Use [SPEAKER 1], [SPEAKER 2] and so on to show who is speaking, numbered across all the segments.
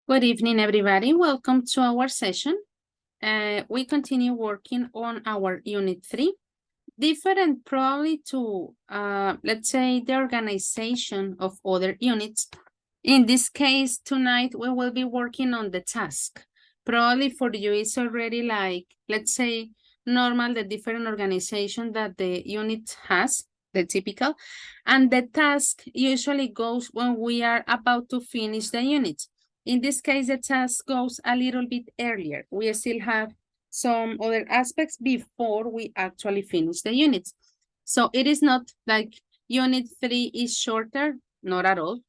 [SPEAKER 1] Good evening, everybody. Welcome to our session. We continue working on our Unit 3. Different probably to, let's say, the organization of other units. In this case, tonight, we will be working on the task. Probably for you, it's already like, let's say, normal, the different organization that the unit has, the typical. And the task usually goes when we are about to finish the unit. In this case, the task goes a little bit earlier. We still have some other aspects before we actually finish the units. So it is not like unit 3 is shorter, not at all.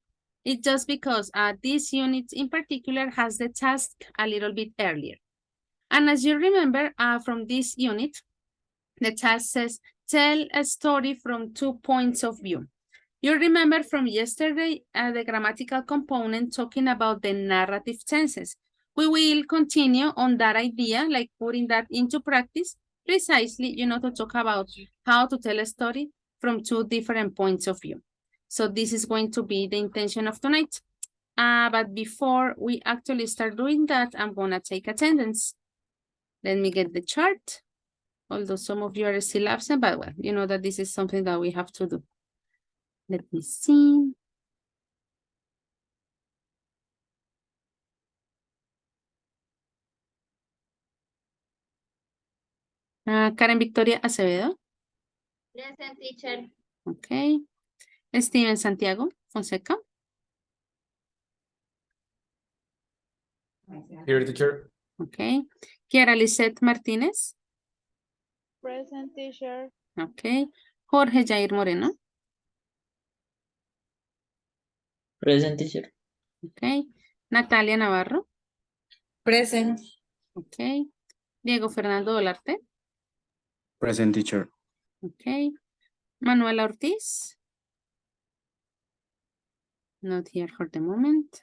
[SPEAKER 1] It's just because this unit in particular has the task a little bit earlier. And as you remember from this unit, the task says, tell a story from 2 points of view. You remember from yesterday, the grammatical component talking about the narrative tenses. We will continue on that idea, like putting that into practice, precisely, to talk about how to tell a story from 2 different points of view. So this is going to be the intention of tonight. But before we actually start doing that, I'm gonna take attendance. Let me get the chart. Although some of you are still absent, but well, you know that this is something that we have to do. Let me see. Karen Victoria Acevedo.
[SPEAKER 2] Present, teacher.
[SPEAKER 1] Okay. Steven Santiago Fonseca.
[SPEAKER 3] Here, teacher.
[SPEAKER 1] Okay. Kiara Lisette Martínez.
[SPEAKER 4] Present, teacher.
[SPEAKER 1] Okay. Jorge Jair Moreno.
[SPEAKER 5] Present, teacher.
[SPEAKER 1] Okay. Natalia Navarro.
[SPEAKER 6] Present.
[SPEAKER 1] Okay. Diego Fernando Dolarte.
[SPEAKER 3] Present, teacher.
[SPEAKER 1] Okay. Manuela Ortiz. Not here for the moment.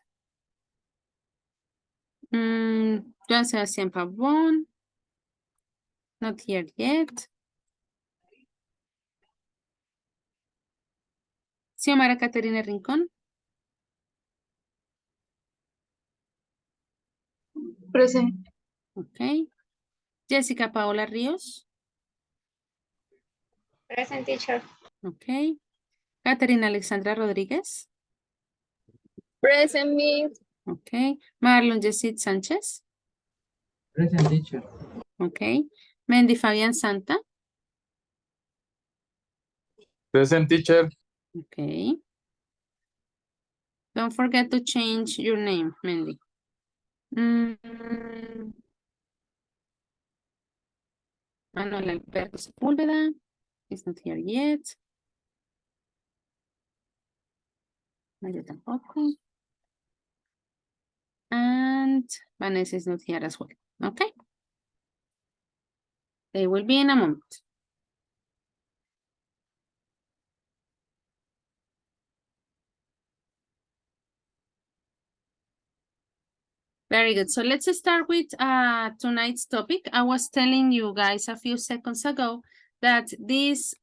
[SPEAKER 1] Joan Sebastián Pavón. Not here yet. Xiomara Caterina Rincón.
[SPEAKER 6] Present.
[SPEAKER 1] Okay. Jessica Paola Ríos.
[SPEAKER 2] Present, teacher.
[SPEAKER 1] Okay. Caterina Alexandra Rodríguez.
[SPEAKER 2] Present, Miss.
[SPEAKER 1] Okay. Marlon Yesid Sánchez.
[SPEAKER 5] Present, teacher.
[SPEAKER 1] Okay. Mendy Fabián Santa.
[SPEAKER 3] Present, teacher.
[SPEAKER 1] Okay. Don't forget to change your name, Mendy. Manuel Alberto Sepúlveda. He's not here yet. No, yo tampoco. And Vanessa is not here as well. Okay. They will be in a moment. Very good. So let's start with tonight's topic. I was telling you guys a few seconds ago that this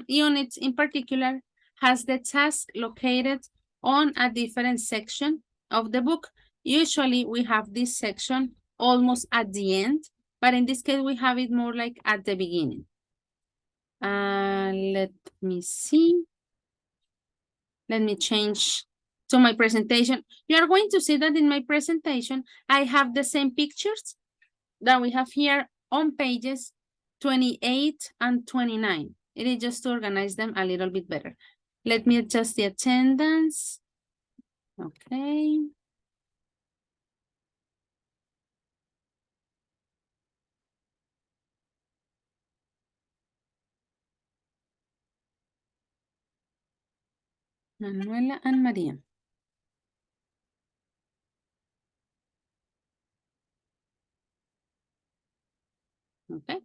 [SPEAKER 1] unit in particular has the task located on a different section of the book. Usually we have this section almost at the end, but in this case we have it more like at the beginning. Let me see. Let me change to my presentation. You are going to see that in my presentation, I have the same pictures that we have here on pages 28 and 29. It is just to organize them a little bit better. Let me adjust the attendance. Okay. Manuela and Maria. Okay.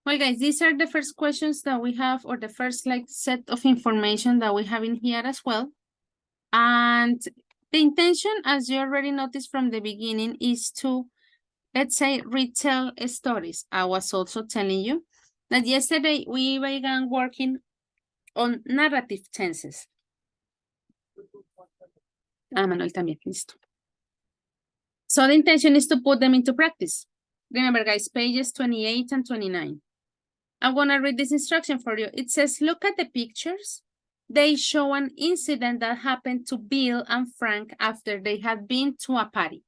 [SPEAKER 1] Well, guys, these are the first questions that we have, or the first like set of information that we have in here as well. And the intention, as you already noticed from the beginning, is to, let's say, retell stories. I was also telling you that yesterday we began working on narrative tenses. Manuel también, listo. So the intention is to put them into practice. Remember, guys, pages 28 and 29. I'm gonna read this instruction for you. It says, look at the pictures. They show an incident that happened to Bill and Frank after they had been to a party.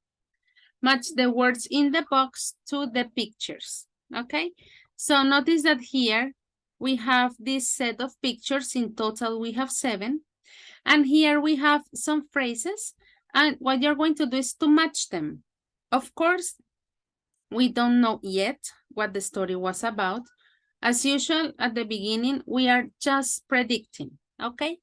[SPEAKER 1] Match the words in the box to the pictures, okay? So notice that here we have this set of pictures. In total, we have 7. And here we have some phrases. And what you're going to do is to match them. Of course, we don't know yet what the story was about. As usual, at the beginning, we are just predicting, okay?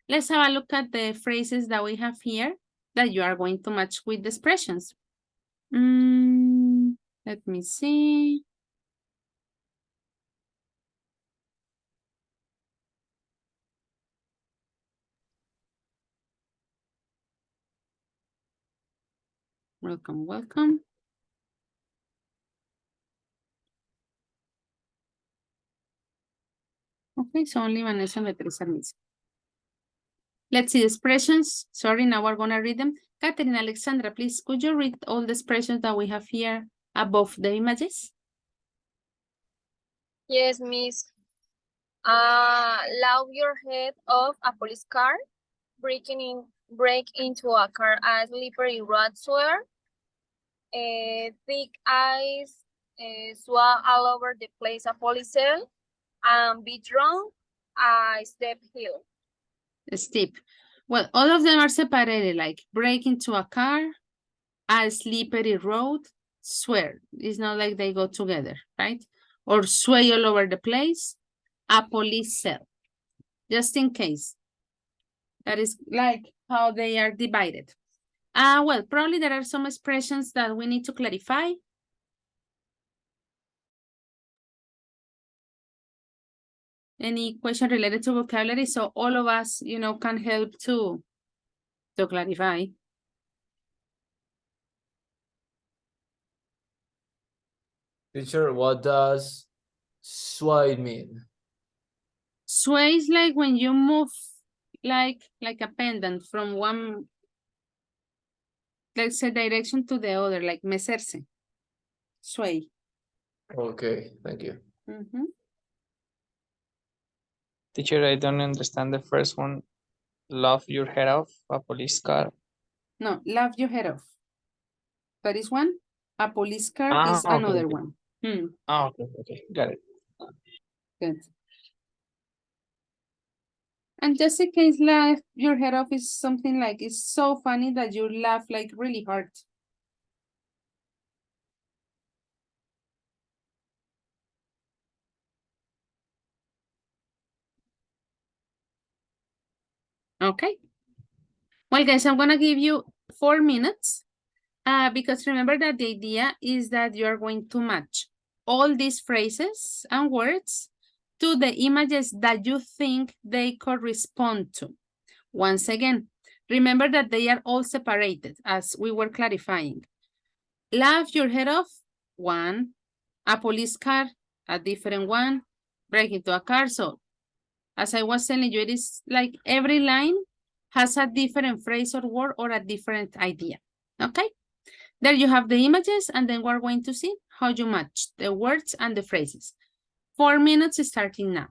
[SPEAKER 1] Let's have a look at the phrases that we have here that you are going to match with the expressions. Let me see. Welcome, welcome. Okay, so only Vanessa and Beatriz are missing. Let's see the expressions. Sorry, now we're gonna read them. Catherine, Alexandra, please, could you read all the expressions that we have here above the images?
[SPEAKER 2] Yes, Miss. Lob your head off a police car, break into a car, a slippery road swear, thick eyes, swell all over the place, a police cell, and be drunk, a step hill.
[SPEAKER 1] Steep. Well, all of them are separated, like break into a car, a slippery road, swear. It's not like they go together, right? Or sway all over the place, a police cell. Just in case. That is like how they are divided. Well, probably there are some expressions that we need to clarify. Any question related to vocabulary? So all of us, can help to clarify.
[SPEAKER 3] Teacher, what does sway mean?
[SPEAKER 1] Sway is like when you move like a pendant from one, let's say, direction to the other, like mecerse. Sway.
[SPEAKER 3] Okay, thank you.
[SPEAKER 5] Teacher, I don't understand the first one. Love your head off a police car.
[SPEAKER 1] No, laugh your head off. That is one. A police car is
[SPEAKER 5] Okay,
[SPEAKER 1] another
[SPEAKER 5] okay.
[SPEAKER 1] one.
[SPEAKER 5] Okay, got it.
[SPEAKER 1] Good. And just in case laugh your head off is something like it's so funny that you laugh like really hard. Okay. Well, guys, I'm gonna give you 4 minutes because remember that the idea is that you are going to match all these phrases and words to the images that you think they correspond to. Once again, remember that they are all separated as we were clarifying. Laugh your head off, one. A police car, a different one. Break into a car. So as I was telling you, it is like every line has a different phrase or word or a different idea. Okay? There you have the images, and then we're going to see how you match the words and the phrases. 4 minutes starting now.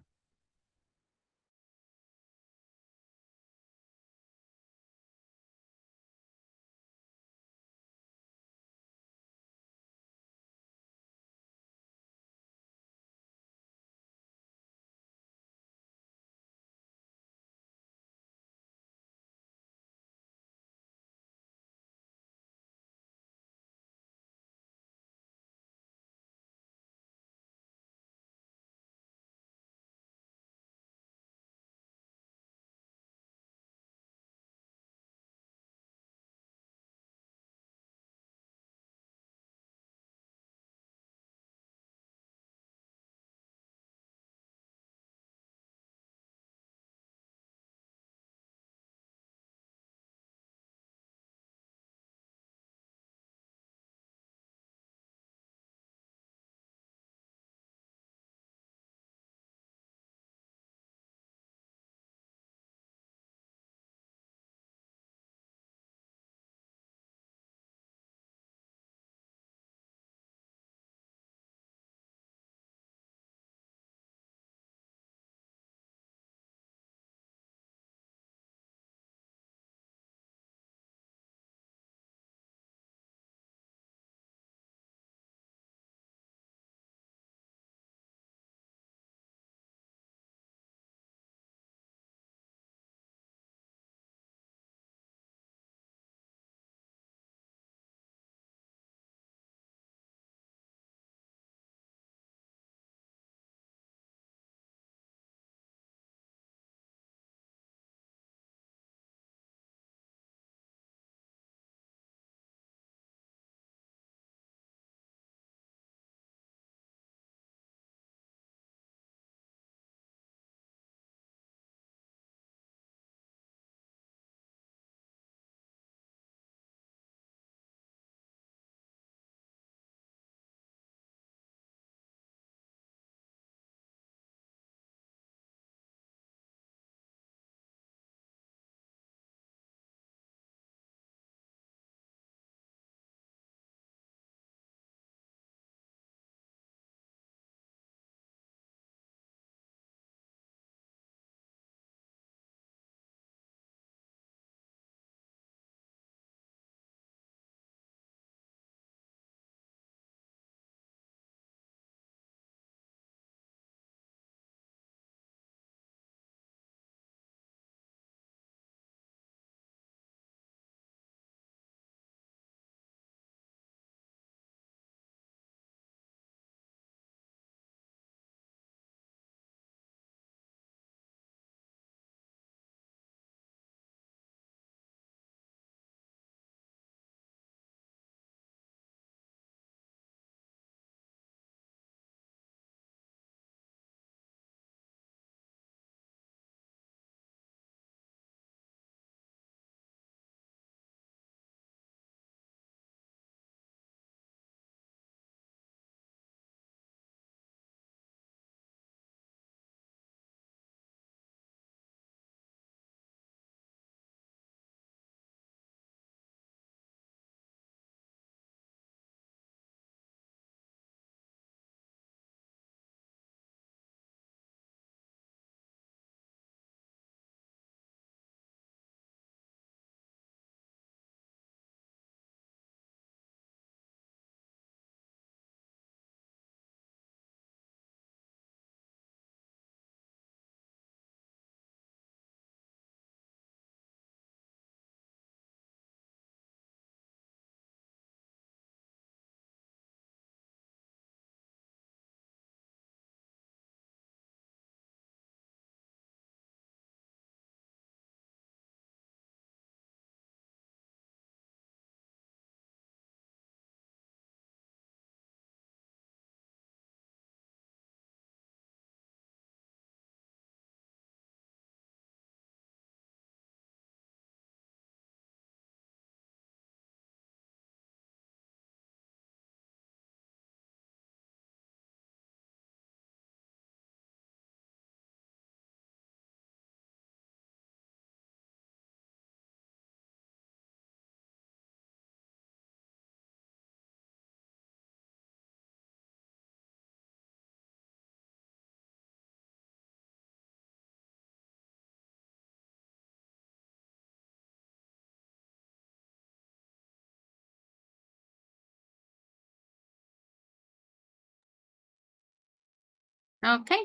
[SPEAKER 1] Okay.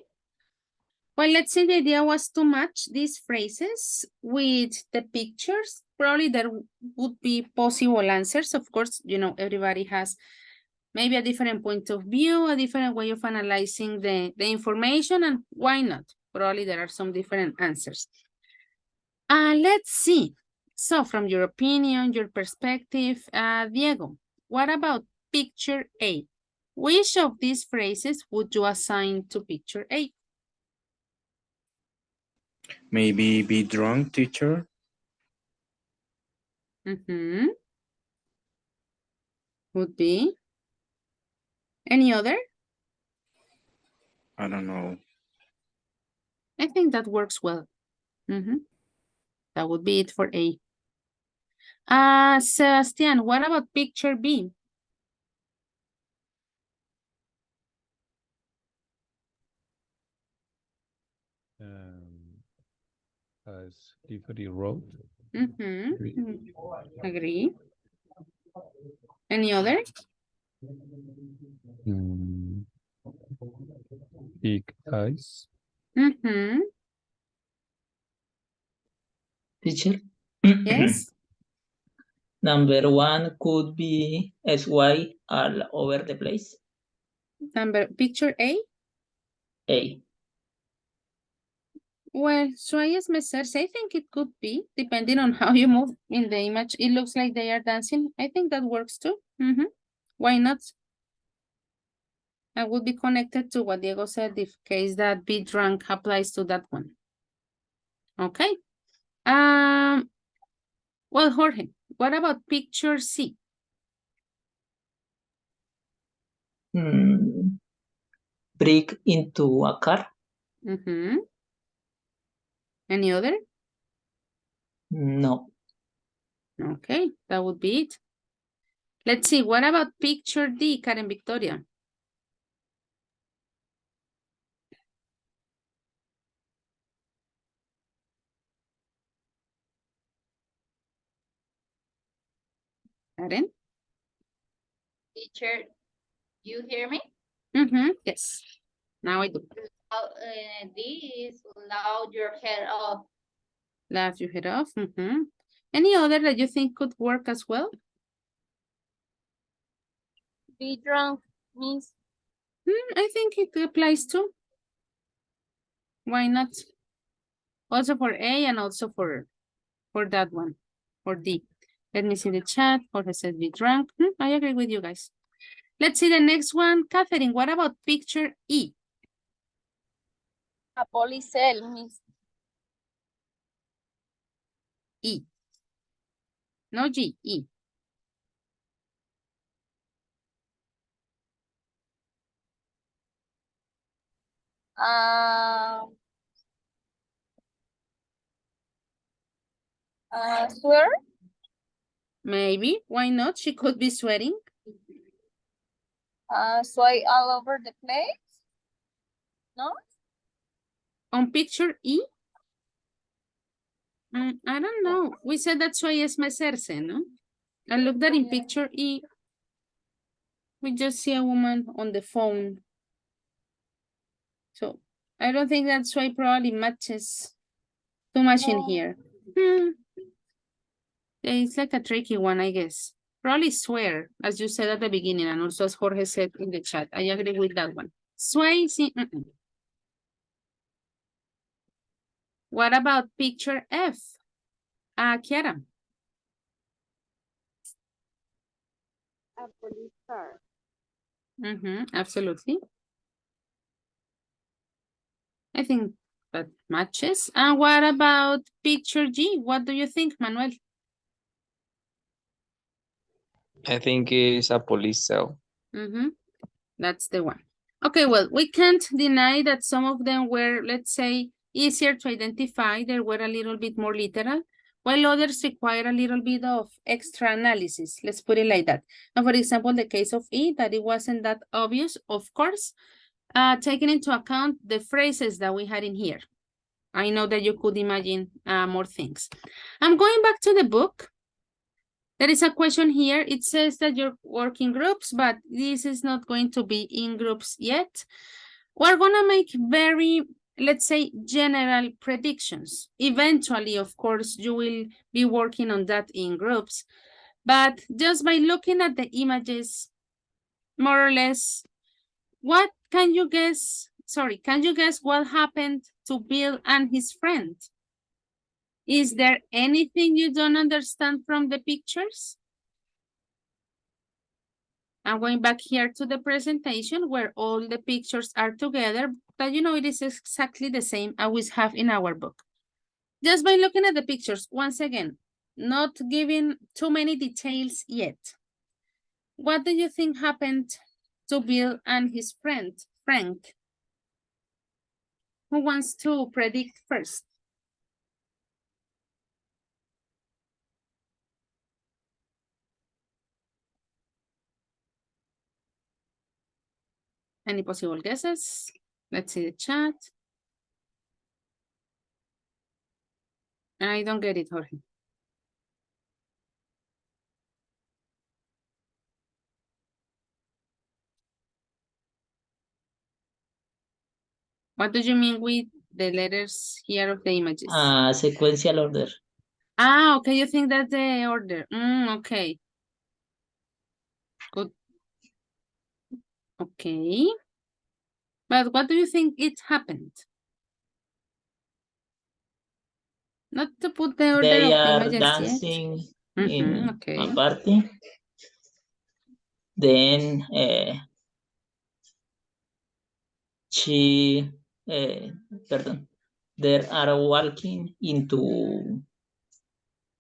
[SPEAKER 1] Well, let's say the idea was to match these phrases with the pictures. Probably there would be possible answers. Of course, you know, everybody has maybe a different point of view, a different way of analyzing the information, and why not? Probably there are some different answers. Let's see. So from your opinion, your perspective, Diego, what about picture A? Which of these phrases would you assign to picture A?
[SPEAKER 7] Maybe be drunk, teacher.
[SPEAKER 1] Mm-hmm. Would be. Any other?
[SPEAKER 7] I don't know.
[SPEAKER 1] I think that works well. Mm-hmm. That would be it for A. Sebastian, what about picture B?
[SPEAKER 8] As Tiffany wrote.
[SPEAKER 1] Mm-hmm. Agree. Any other?
[SPEAKER 8] Big eyes.
[SPEAKER 1] Mm-hmm.
[SPEAKER 9] Teacher?
[SPEAKER 1] Yes.
[SPEAKER 9] Number one could be SY all over the place.
[SPEAKER 1] Picture A?
[SPEAKER 9] A.
[SPEAKER 1] Well, suayas mecerse, I think it could be, depending on how you move in the image. It looks like they are dancing. I think that works too. Why not? I would be connected to what Diego said if case that be drunk applies to that one. Okay. Well, Jorge, what about picture C?
[SPEAKER 9] Break into a car.
[SPEAKER 1] Any other?
[SPEAKER 9] No.
[SPEAKER 1] Okay, that would be it. Let's see, what about picture D, Karen Victoria? Karen?
[SPEAKER 6] Teacher, you hear me?
[SPEAKER 1] Yes, now I do.
[SPEAKER 6] This loud your head off.
[SPEAKER 1] Laugh your head off. Any other that you think could work as well?
[SPEAKER 2] Be drunk means
[SPEAKER 1] I think it applies too. Why not? Also for A and also for that one, for D. Let me see the chat. Jorge said be drunk. I agree with you guys. Let's see the next one. Catherine, what about picture E?
[SPEAKER 2] a police cell means
[SPEAKER 1] E. No G, E.
[SPEAKER 2] swear,
[SPEAKER 1] Maybe. Why not? She could be sweating.
[SPEAKER 2] sway all over the place. No?
[SPEAKER 1] On picture E? I don't know. We said that sway es mecerse, no? I looked at in picture E. We just see a woman on the phone. So I don't think that sway probably matches too much in here. It's like a tricky one, I guess. Probably swear, as you said at the beginning, and also as Jorge said in the chat. I agree with that one. Sway, see, What about picture F? Kiara.
[SPEAKER 4] A police car.
[SPEAKER 1] Absolutely. I think that matches. And what about picture G? What do you think, Manuel?
[SPEAKER 5] I think it's a police cell.
[SPEAKER 1] That's the one. Okay, well, we can't deny that some of them were, let's say, easier to identify. They were a little bit more literal, while others require a little bit of extra analysis. Let's put it like that. And for example, the case of E, that it wasn't that obvious, of course, taking into account the phrases that we had in here. I know that you could imagine more things. I'm going back to the book. There is a question here. It says that you're working groups, but this is not going to be in groups yet. We're gonna make very, let's say, general predictions. Eventually, of course, you will be working on that in groups, but just by looking at the images, more or less, what can you guess? Sorry, can you guess what happened to Bill and his friend? Is there anything you don't understand from the pictures? I'm going back here to the presentation where all the pictures are together, but you know, it is exactly the same as we have in our book. Just by looking at the pictures, once again, not giving too many details yet. What do you think happened to Bill and his friend, Frank? Who wants to predict first? Any possible guesses? Let's see the chat. I don't get it, Jorge. What do you mean with the letters here of the images?
[SPEAKER 9] Sequential order.
[SPEAKER 1] Ah, okay, you think that's the order. Okay. Good. Okay. But what do you think it happened? Not to put the order
[SPEAKER 9] They
[SPEAKER 1] of the
[SPEAKER 9] are
[SPEAKER 1] images
[SPEAKER 9] dancing
[SPEAKER 1] yet.
[SPEAKER 9] in
[SPEAKER 1] Okay.
[SPEAKER 9] a party. Then they are walking into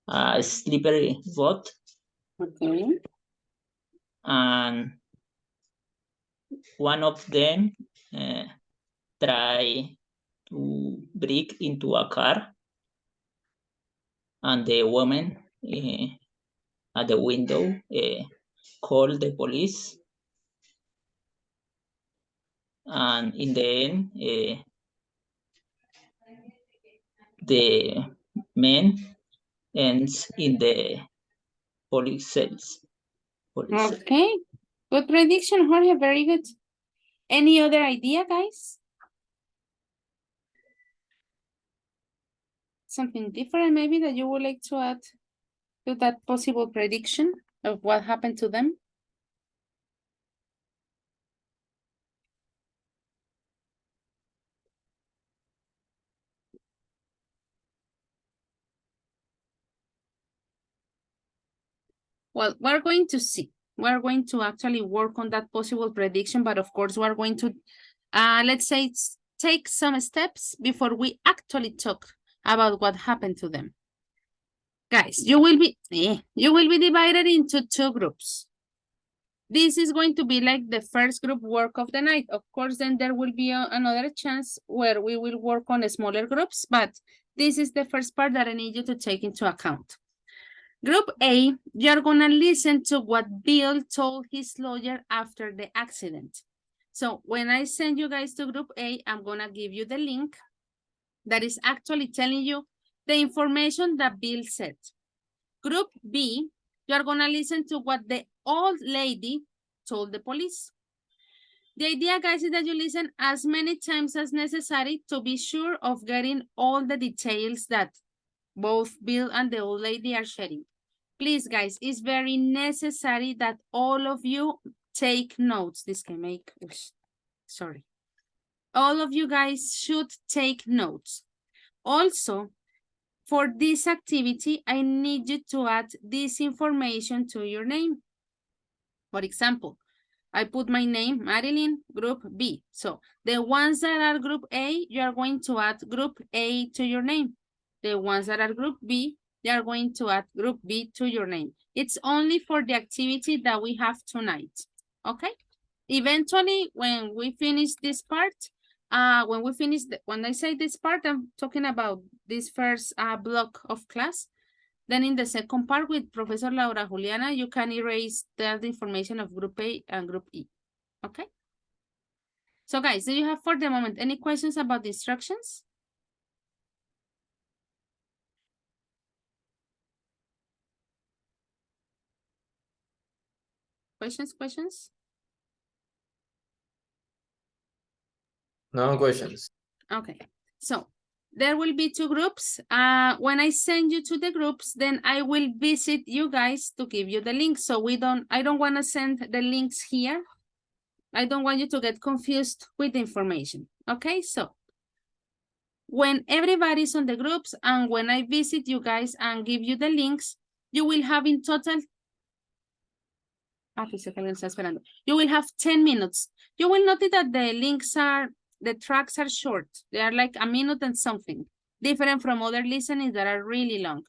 [SPEAKER 9] a slippery boat,
[SPEAKER 1] Okay.
[SPEAKER 9] and one of them try to break into a car, and the woman at the window called the police, and in the end the man ends in the police cells.
[SPEAKER 1] Okay. Good prediction, Jorge. Very good. Any other idea, guys? Something different maybe that you would like to add to that possible prediction of what happened to them? Well, we're going to see. We're going to actually work on that possible prediction, but of course, we're going to, let's say, take some steps before we actually talk about what happened to them. Guys, you will be divided into two groups. This is going to be like the first group work of the night. Of course, then there will be another chance where we will work on smaller groups, but this is the first part that I need you to take into account. Group A, you're gonna listen to what Bill told his lawyer after the accident. So when I send you guys to group A, I'm gonna give you the link that is actually telling you the information that Bill said. Group B, you're gonna listen to what the old lady told the police. The idea, guys, is that you listen as many times as necessary to be sure of getting all the details that both Bill and the old lady are sharing. Please, guys, it's very necessary that all of you take notes. This can make, sorry. All of you guys should take notes. Also, for this activity, I need you to add this information to your name. For example, I put my name, Marilyn, group B. So the ones that are group A, you are going to add group A to your name. The ones that are group B, they are going to add group B to your name. It's only for the activity that we have tonight, okay? Eventually, when we finish this part, when I say this part, I'm talking about this first block of class. Then in the second part with Professor Laura Juliana, you can erase the information of group A and group E, okay? So guys, do you have for the moment any questions about the instructions? Questions?
[SPEAKER 3] No questions.
[SPEAKER 1] Okay, so there will be two groups. When I send you to the groups, then I will visit you guys to give you the link. So I don't want to send the links here. I don't want you to get confused with the information. Okay, so when everybody's on the groups and when I visit you guys and give you the links, you will have in total. You will have 10 minutes. You will notice that the tracks are short. They are like a minute and something, different from other listenings that are really long.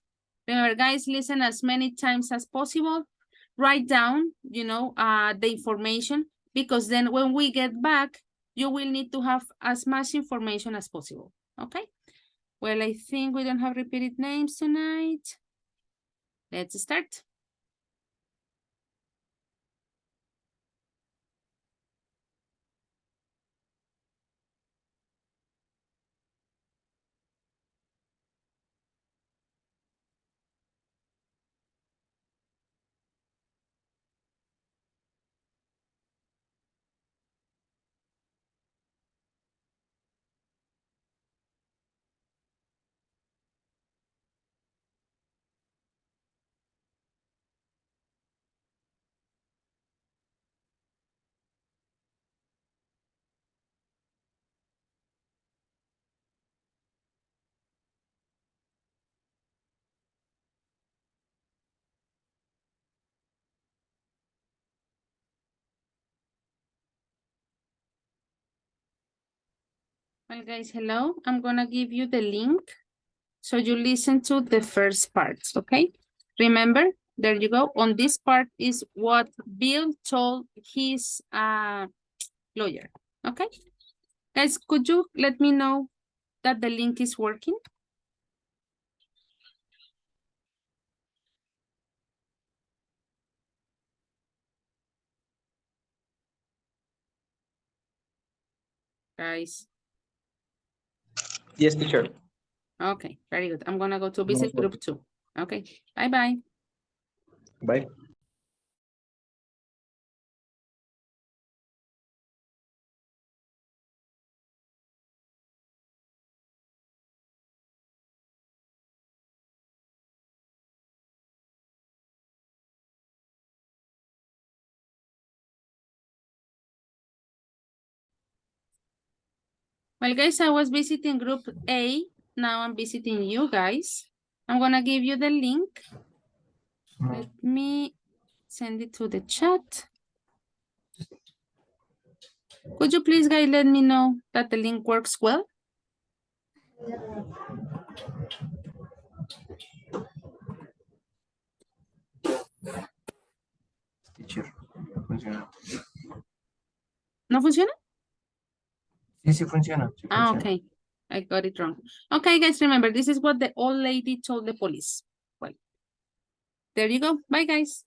[SPEAKER 1] Remember, guys, listen as many times as possible. Write down, the information, because then when we get back, you will need to have as much information as possible, okay? Well, I think we don't have repeated names tonight. Let's start. Well, guys, hello. I'm gonna give you the link so you listen to the first part, okay? Remember, there you go. On this part is what Bill told his lawyer, okay? Guys, could you let me know that the link is working? Guys,
[SPEAKER 5] Yes, teacher.
[SPEAKER 1] okay, very good. I'm gonna go to visit group 2. Okay, bye-bye.
[SPEAKER 5] Bye.
[SPEAKER 1] Well, guys, I was visiting group A. Now I'm visiting you guys. I'm gonna give you the link. Let me send it to the chat. Could you please, guys, let me know that the link works well?
[SPEAKER 7] Teacher, funciona.
[SPEAKER 1] ¿No funciona?
[SPEAKER 7] Sí, sí funciona. Sí
[SPEAKER 1] Ah,
[SPEAKER 7] funciona.
[SPEAKER 1] okay. I got it wrong. Okay, guys, remember, this is what the old lady told the police. Well, there you go. Bye, guys.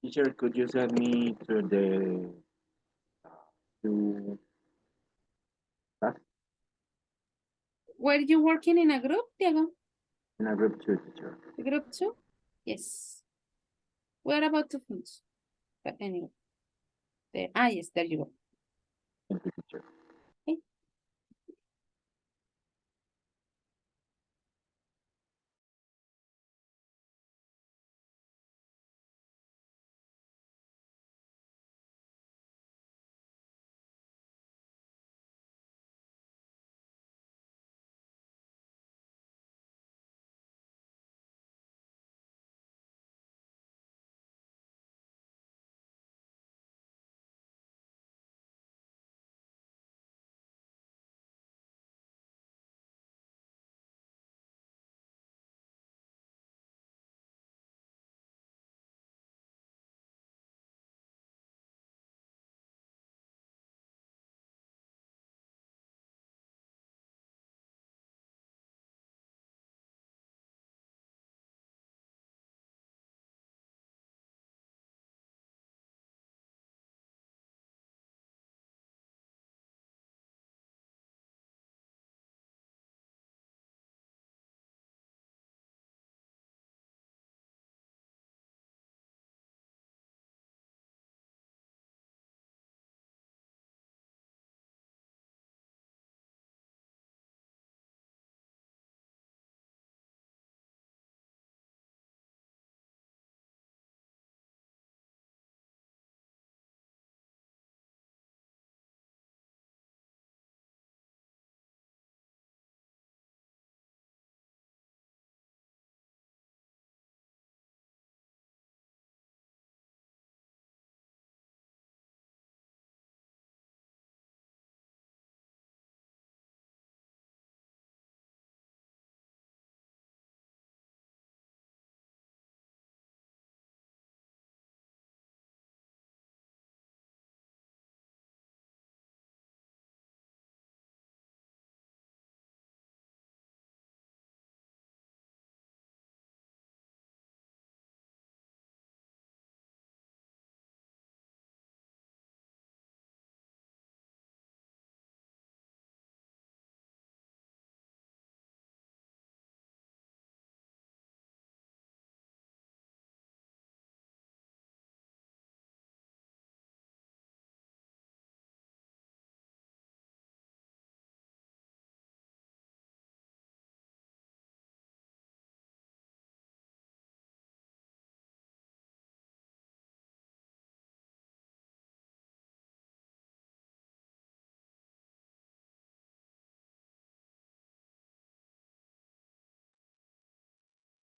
[SPEAKER 10] Teacher, could you send me to the to class
[SPEAKER 1] Were you working in a group, Diego?
[SPEAKER 10] in a group two, teacher?
[SPEAKER 1] Group 2? Yes. We're about to finish. But anyway. Yes, there you go.
[SPEAKER 10] Thank you, teacher.
[SPEAKER 1] Okay.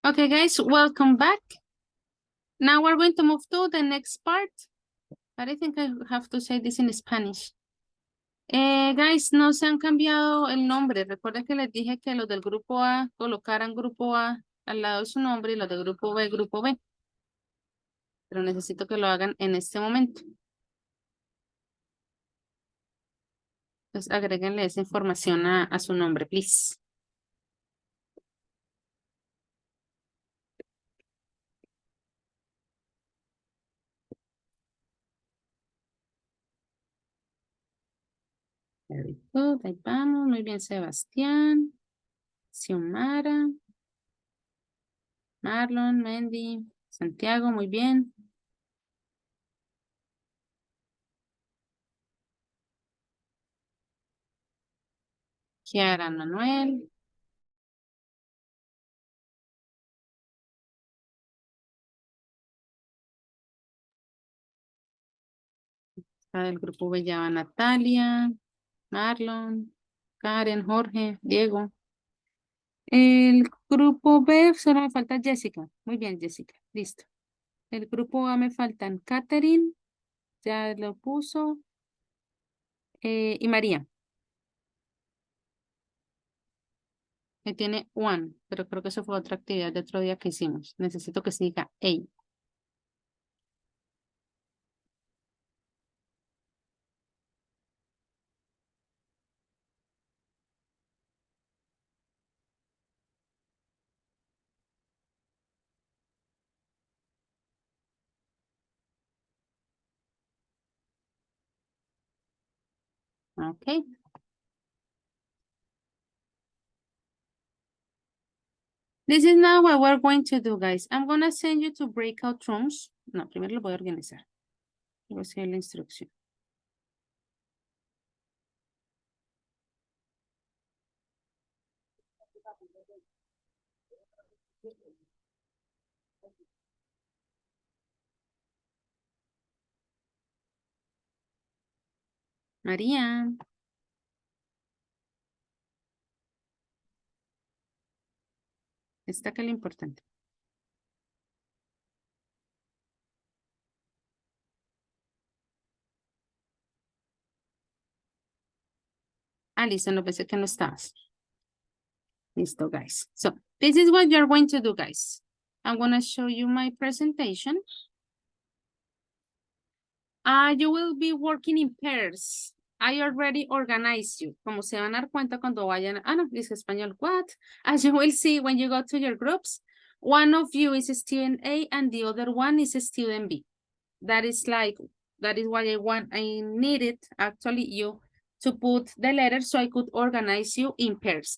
[SPEAKER 1] Okay, guys, welcome back. Now we're going to move to the next part. But I think I have to say this in Spanish. Guys, no se han cambiado el nombre. Recuerden que les dije que los del grupo A colocaran grupo A al lado de su nombre y los del grupo B, grupo B. Pero necesito que lo hagan en este momento. Entonces, agréguenle esa información a su nombre, please. Very good, ahí vamos. Muy bien, Sebastián. Xiomara. Marlon, Mandy, Santiago, muy bien. Kiara, Manuel. Del grupo B ya va Natalia, Marlon, Karen, Jorge, Diego. El grupo B solo me falta Jessica. Muy bien, Jessica. Listo. El grupo A me faltan Catherine, ya lo puso. Y María. Que tiene one, pero creo que eso fue otra actividad de otro día que hicimos. Necesito que siga A. Okay. This is now what we're going to do, guys. I'm going to send you to breakout rooms. No, primero lo voy a organizar. Voy a hacer la instrucción. María. Está que lo importante. Ah, listo, no pensé que no estabas. Listo, guys. So, this is what you're going to do, guys. I'm going to show you my presentation. You will be working in pairs. I already organized you. Como se van a dar cuenta cuando vayan. Ah, no, dice español. What? As you will see when you go to your groups, one of you is student A and the other one is student B. That is what I needed actually you to put the letters so I could organize you in pairs.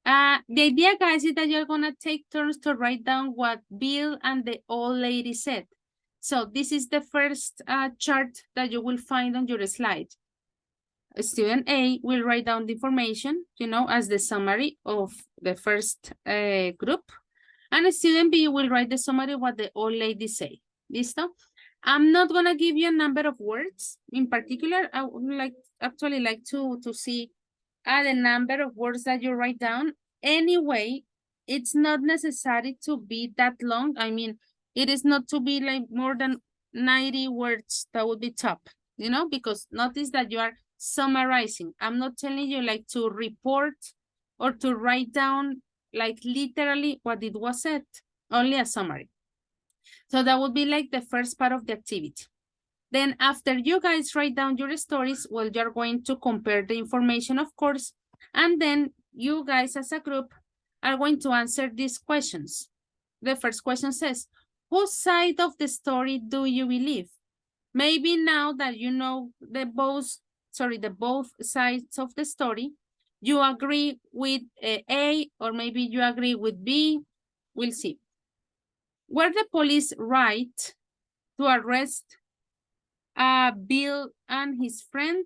[SPEAKER 1] The idea, guys, is that you're gonna take turns to write down what Bill and the old lady said. So this is the first chart that you will find on your slide. Student A will write down the information, as the summary of the first group. And student B will write the summary of what the old lady say. Listo? I'm not gonna give you a number of words. In particular, I would actually like to see the number of words that you write down. Anyway, it's not necessary to be that long. I mean, it is not to be like more than 90 words. That would be top, because notice that you are summarizing. I'm not telling you like to report or to write down like literally what it was said, only a summary. So that would be like the first part of the activity. Then after you guys write down your stories, well, you're going to compare the information, of course, and then you guys as a group are going to answer these questions. The first question says, whose side of the story do you believe? Maybe now that you know the both sides of the story, you agree with A, or maybe you agree with B. We'll see. Were the police right to arrest Bill and his friend?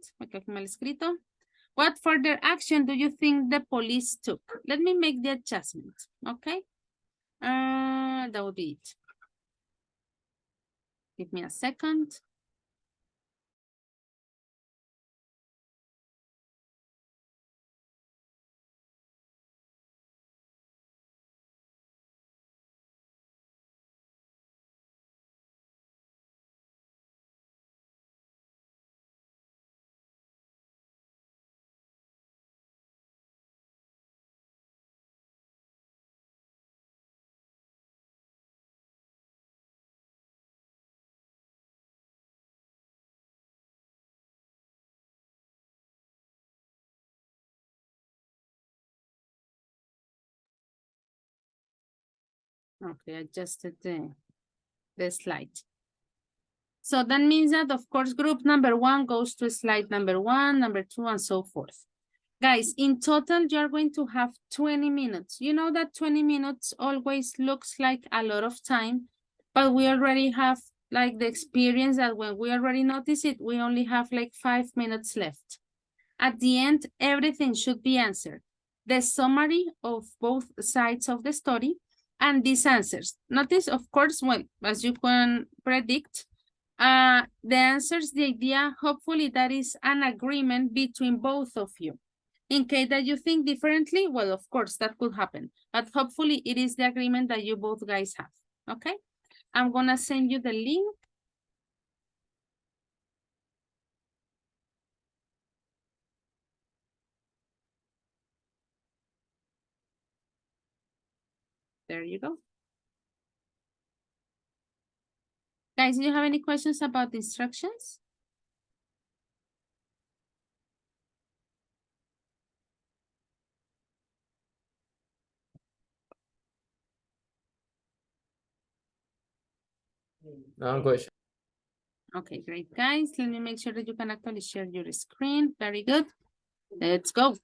[SPEAKER 1] What further action do you think the police took? Let me make the adjustment, okay? That would be it. Give me a second. Okay, adjusted the slide. So that means that, of course, group number 1 goes to slide number 1, number 2, and so forth. Guys, in total, you're going to have 20 minutes. You know that 20 minutes always looks like a lot of time, but we already have like the experience that when we already notice it, we only have like 5 minutes left. At the end, everything should be answered. The summary of both sides of the story and these answers. Notice, of course, well, as you can predict, the answers, the idea, hopefully that is an agreement between both of you. In case that you think differently, well, of course, that could happen. But hopefully it is the agreement that you both guys have, okay? I'm gonna send you the link. There you go. Guys, do you have any questions about the instructions?
[SPEAKER 3] No question.
[SPEAKER 1] Okay, great, guys. Let me make sure that you can actually share your screen. Very good. Let's go.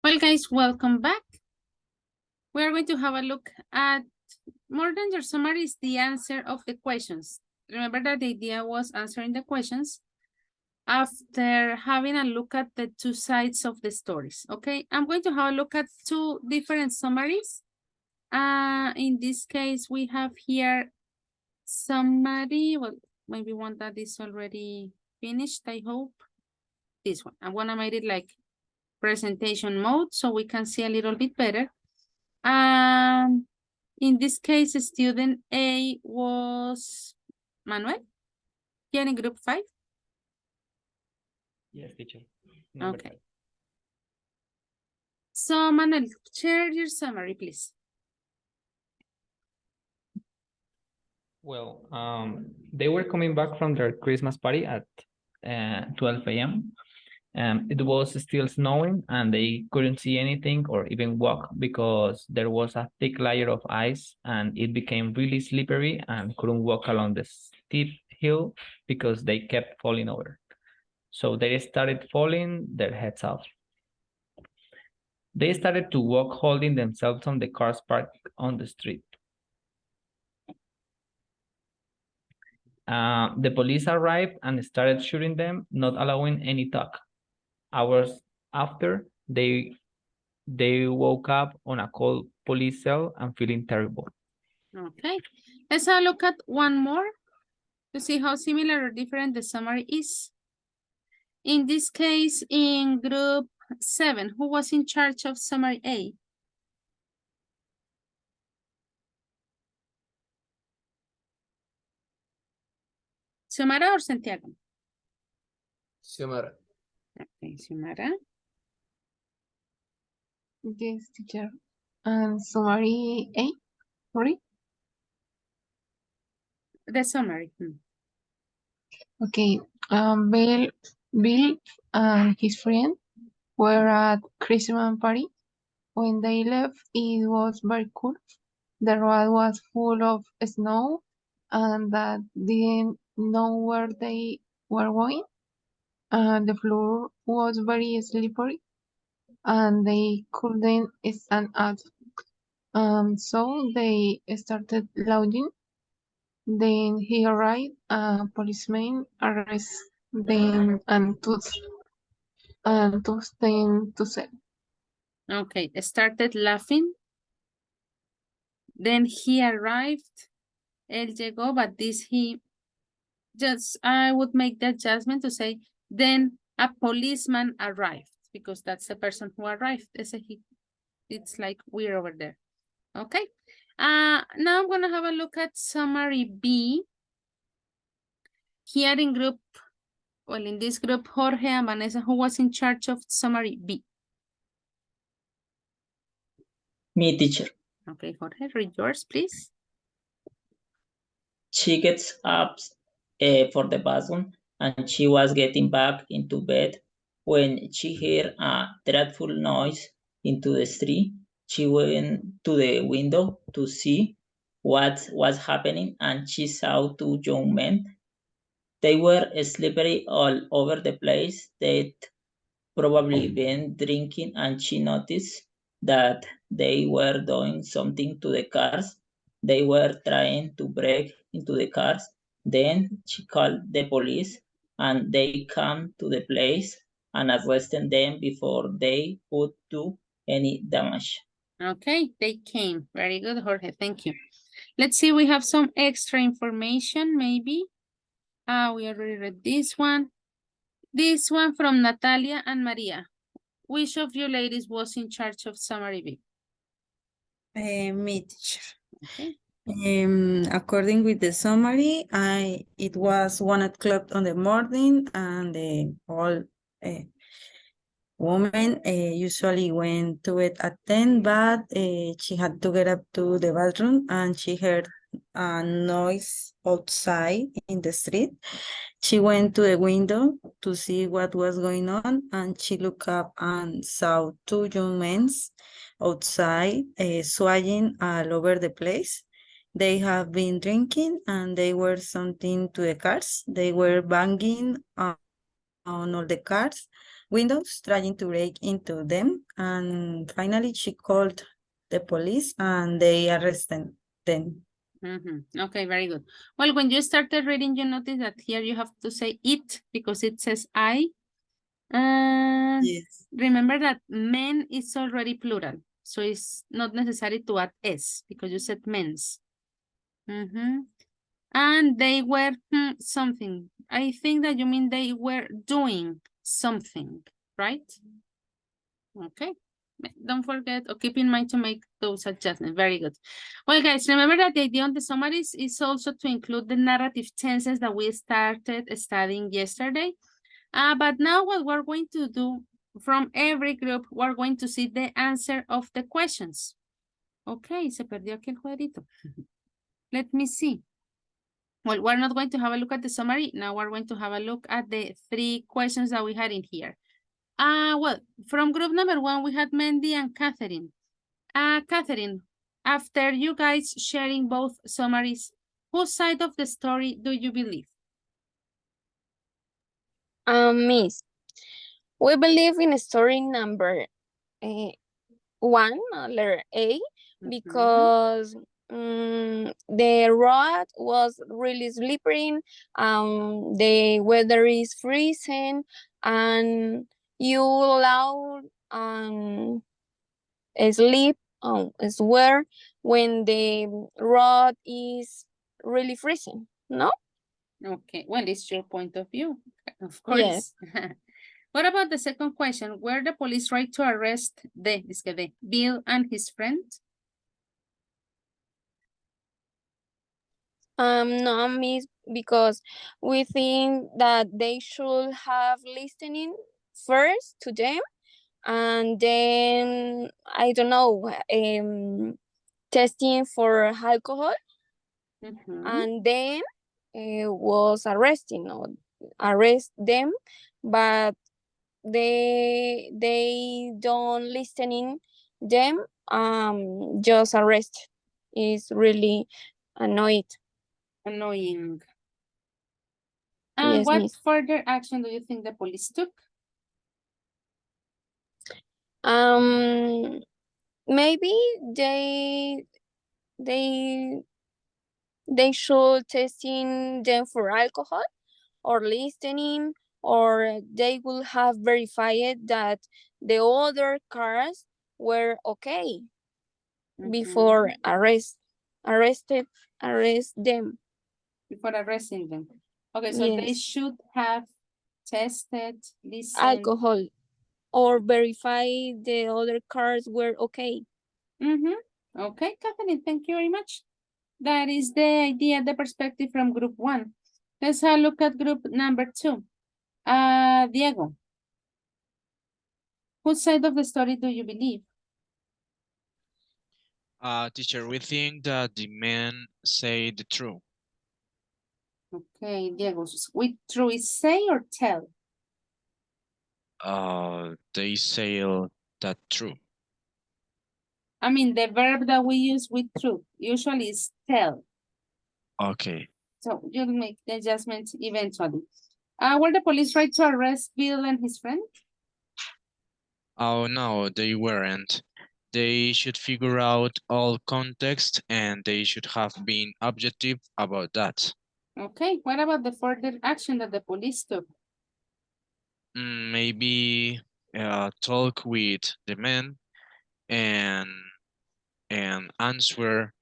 [SPEAKER 1] Well, guys, welcome back. We are going to have a look at more than your summary is the answer of the questions. Remember that the idea was answering the questions after having a look at the two sides of the stories. Okay, I'm going to have a look at two different summaries. In this case, we have here summary, well, maybe one that is already finished, I hope. This one, I'm gonna make it like presentation mode so we can see a little bit better. In this case, student A was Manuel, here in group 5.
[SPEAKER 5] Yes, teacher.
[SPEAKER 1] Okay. So Manuel, share your summary, please.
[SPEAKER 5] Well, they were coming back from their Christmas party at 12 a.m. It was still snowing and they couldn't see anything or even walk because there was a thick layer of ice and it became really slippery and couldn't walk along the steep hill because they kept falling over. So they started falling their heads off. They started to walk holding themselves on the cars parked on the street. The police arrived and started shooting them, not allowing any talk. Hours after, they woke up on a cold police cell and feeling terrible.
[SPEAKER 1] Okay, let's have a look at one more to see how similar or different the summary is. In this case, in group 7, who was in charge of summary A? Xiomara or Santiago?
[SPEAKER 3] Xiomara.
[SPEAKER 1] Okay, Xiomara.
[SPEAKER 4] Yes, teacher. And summary A, sorry.
[SPEAKER 1] The summary.
[SPEAKER 4] Okay. Bill and his friend were at Christmas party. When they left, it was very cold. The road was full of snow, and that didn't know where they were going. And the floor was very slippery, and they couldn't stand up. So they started lounging. Then he arrived. A policeman arrested them and took them to cell.
[SPEAKER 1] Okay, started laughing. Then he arrived. Él llegó, but I would make the adjustment to say, then a policeman arrived, because that's the person who arrived. It's like we're over there. Okay. Now I'm going to have a look at summary B. Here in this group, Jorge and Vanessa, who was in charge of summary B?
[SPEAKER 9] Me, teacher.
[SPEAKER 1] Okay, Jorge, read yours, please.
[SPEAKER 9] She gets up for the bathroom and she was getting back into bed when she heard a dreadful noise into the street. She went to the window to see what was happening and she saw two young men. They were slippery all over the place. They'd probably been drinking and she noticed that they were doing something to the cars. They were trying to break into the cars. Then she called the police and they came to the place and arrested them before they could do any damage.
[SPEAKER 1] Okay, they came. Very good, Jorge. Thank you. Let's see, we have some extra information, maybe. We already read this one. This one from Natalia and Maria. Which of you ladies was in charge of summary B?
[SPEAKER 11] Me, teacher.
[SPEAKER 1] Okay.
[SPEAKER 11] According with the summary, it was 1 o'clock on the morning, and all women usually went to it at 10, but she had to get up to the bathroom, and she heard a noise outside in the street. She went to the window to see what was going on, and she looked up and saw two young men outside swaying all over the place. They have been drinking and they were something to the cars. They were banging on all the cars windows, trying to break into them. And finally, she called the police and they arrested them.
[SPEAKER 1] Okay, very good. Well, when you started reading, you notice that here you have to say it because it says I.
[SPEAKER 11] Yes.
[SPEAKER 1] Remember that men is already plural, so it's not necessary to add s because you said men's. And they were something. I think that you mean they were doing something, right? Okay. Don't forget or keep in mind to make those adjustments. Very good. Well, guys, remember that the idea on the summaries is also to include the narrative tenses that we started studying yesterday. But now what we're going to do from every group, we're going to see the answer of the questions. Okay, se perdió aquí el cuadrito. Let me see. Well, we're not going to have a look at the summary. Now we're going to have a look at the 3 questions that we had in here. Well, from group number 1, we had Mandy and Catherine. Catherine, after you guys sharing both summaries, whose side of the story do you believe?
[SPEAKER 2] Miss, we believe in story number 1, letter A, because the road was really slippery, the weather is freezing, and you allow sleep swear when the road is really freezing, no?
[SPEAKER 1] Okay, well, it's your point of view, of course.
[SPEAKER 2] Yes.
[SPEAKER 1] What about the second question? Were the police right to arrest Bill and his friend?
[SPEAKER 2] No, miss, because we think that they should have listening first to them, and then I don't know, testing for alcohol, and then was arresting or arrest them, but they don't listening them, just arrest. Is really annoying.
[SPEAKER 1] Annoying.
[SPEAKER 2] Yes,
[SPEAKER 1] What
[SPEAKER 2] miss.
[SPEAKER 1] further action do you think the police took?
[SPEAKER 2] Maybe they they should testing them for alcohol or listening, or they will have verified that the other cars were okay before arrest them.
[SPEAKER 1] Before arresting them. Okay, so they
[SPEAKER 2] Yes.
[SPEAKER 1] should have tested, listened.
[SPEAKER 2] Alcohol or verify the other cars were okay.
[SPEAKER 1] Okay, Catherine, thank you very much. That is the idea, the perspective from group 1. Let's have a look at group number 2. Diego. Whose side of the story do you believe?
[SPEAKER 12] Teacher, we think that the men say the truth.
[SPEAKER 1] Okay, Diego, with true is say or tell?
[SPEAKER 12] They say that true.
[SPEAKER 1] I mean, the verb that we use with truth usually is tell.
[SPEAKER 12] Okay.
[SPEAKER 1] So you'll make the adjustment eventually. Were the police right to arrest Bill and his friend?
[SPEAKER 12] Oh, no, they weren't. They should figure out all context and they should have been objective about that.
[SPEAKER 1] Okay, what about the further action that the police took?
[SPEAKER 12] Maybe talk with the men and answer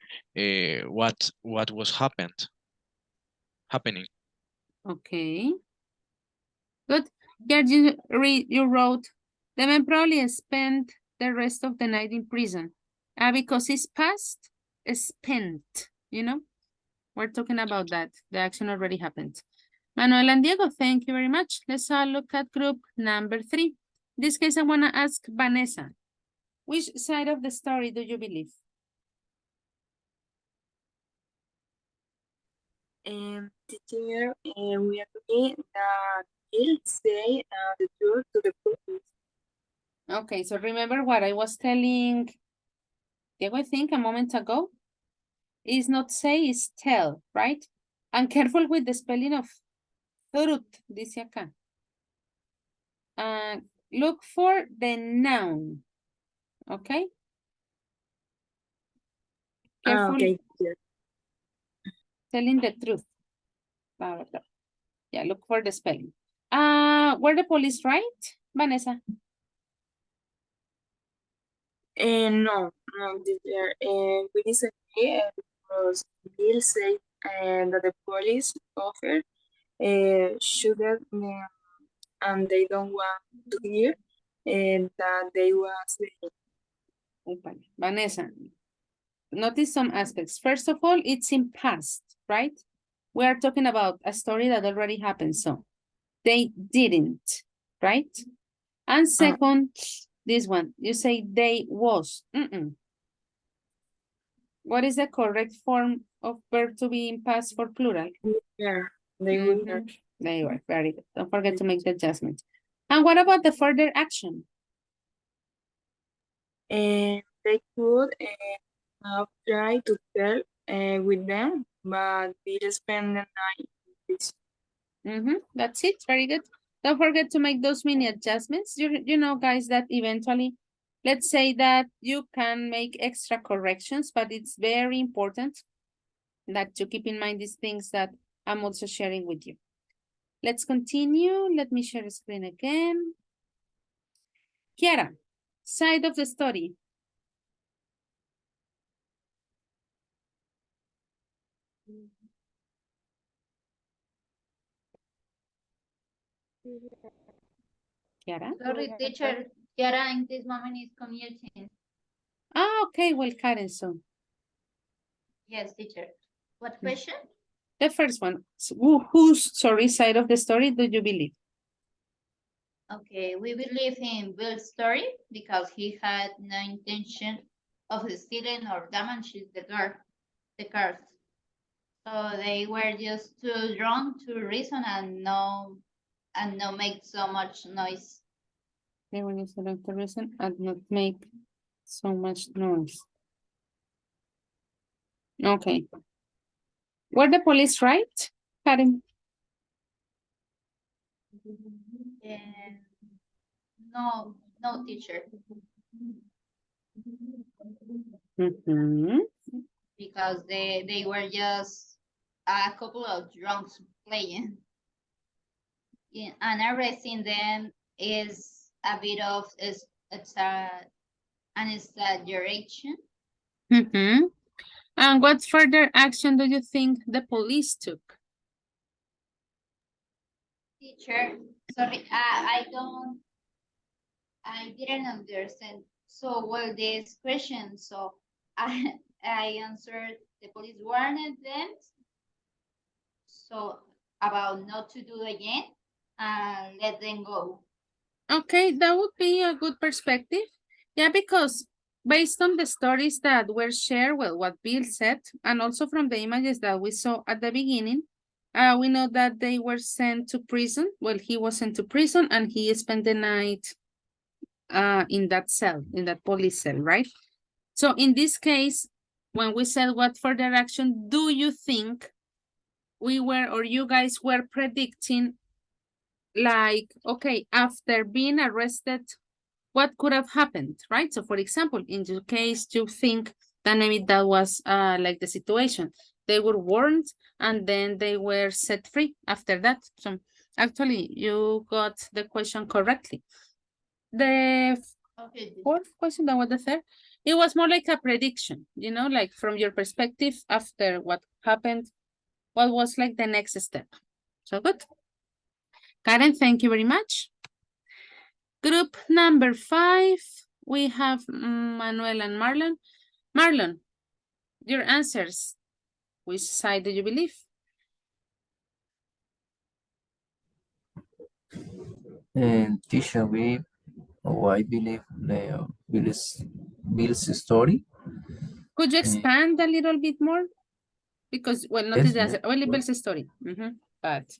[SPEAKER 12] what was happening.
[SPEAKER 1] Okay. Good. Here you wrote, the man probably spent the rest of the night in prison. Because it's past, spent, you know? We're talking about that. The action already happened. Manuel and Diego, thank you very much. Let's look at group number 3. In this case, I want to ask Vanessa, which side of the story do you believe?
[SPEAKER 13] Teacher, we agree that he'll say the truth to the police.
[SPEAKER 1] Okay, so remember what I was telling Diego, I think, a moment ago? Is not say, is tell, right? And careful with the spelling of truth, dice acá. Look for the noun. Okay? Careful.
[SPEAKER 13] Okay, teacher.
[SPEAKER 1] Telling the truth. Yeah, look for the spelling. Were the police right, Vanessa?
[SPEAKER 13] No, no, teacher. We disagree because Bill said that the police offered sugar and they don't want to hear that they was
[SPEAKER 1] Vanessa, notice some aspects. First of all, it's in past, right? We are talking about a story that already happened, so they didn't, right? And second, this one, you say they was. What is the correct form of verb to be in past for plural?
[SPEAKER 13] yeah, they were.
[SPEAKER 1] They were, very good. Don't forget to make the adjustment. And what about the further action?
[SPEAKER 13] And they could have tried to tell with them, but Bill spent the night in prison.
[SPEAKER 1] That's it. Very good. Don't forget to make those mini adjustments. You know, guys, that eventually, let's say that you can make extra corrections, but it's very important that you keep in mind these things that I'm also sharing with you. Let's continue. Let me share the screen again. Kiara, side of the story. Kiara?
[SPEAKER 6] Sorry, teacher. Kiara in this moment is commuting.
[SPEAKER 1] Okay, well, Karen, so.
[SPEAKER 6] Yes, teacher. What question?
[SPEAKER 1] The first one, whose side of the story do you believe?
[SPEAKER 6] Okay, we believe in Bill's story because he had no intention of stealing or damaging the cars. So they were just too drunk to reason and no make so much noise.
[SPEAKER 1] They were just the reason and not make so much noise. Okay. Were the police right, Karen?
[SPEAKER 6] No, no, teacher. Because they were just a couple of drunks playing. Yeah, and arresting them is a bit of an exaggeration.
[SPEAKER 1] And what further action do you think the police took?
[SPEAKER 6] Teacher, sorry, I didn't understand so well this question. So I answered the police warned them so about not to do again and let them go.
[SPEAKER 1] Okay, that would be a good perspective. Yeah, because based on the stories that were shared, well, what Bill said, and also from the images that we saw at the beginning, we know that they were sent to prison. Well, he was sent to prison and he spent the night in that cell, in that police cell, right? So in this case, when we said what further action do you think we were or you guys were predicting, like, okay, after being arrested, what could have happened, right? So for example, in your case, you think that maybe that was like the situation. They were warned and then they were set free after that. So actually, you got the question correctly. The fourth question, that was the third. It was more like a prediction, you know, like from your perspective after what happened, what was like the next step. So good. Karen, thank you very much. Group number 5, we have Manuel and Marlon. Marlon, your answers. Which side do you believe?
[SPEAKER 7] Teacher, I believe Bill's story.
[SPEAKER 1] Could you expand a little bit more? Because, well, not
[SPEAKER 7] Yes,
[SPEAKER 1] the answer,
[SPEAKER 7] yes.
[SPEAKER 1] only Bill's story. But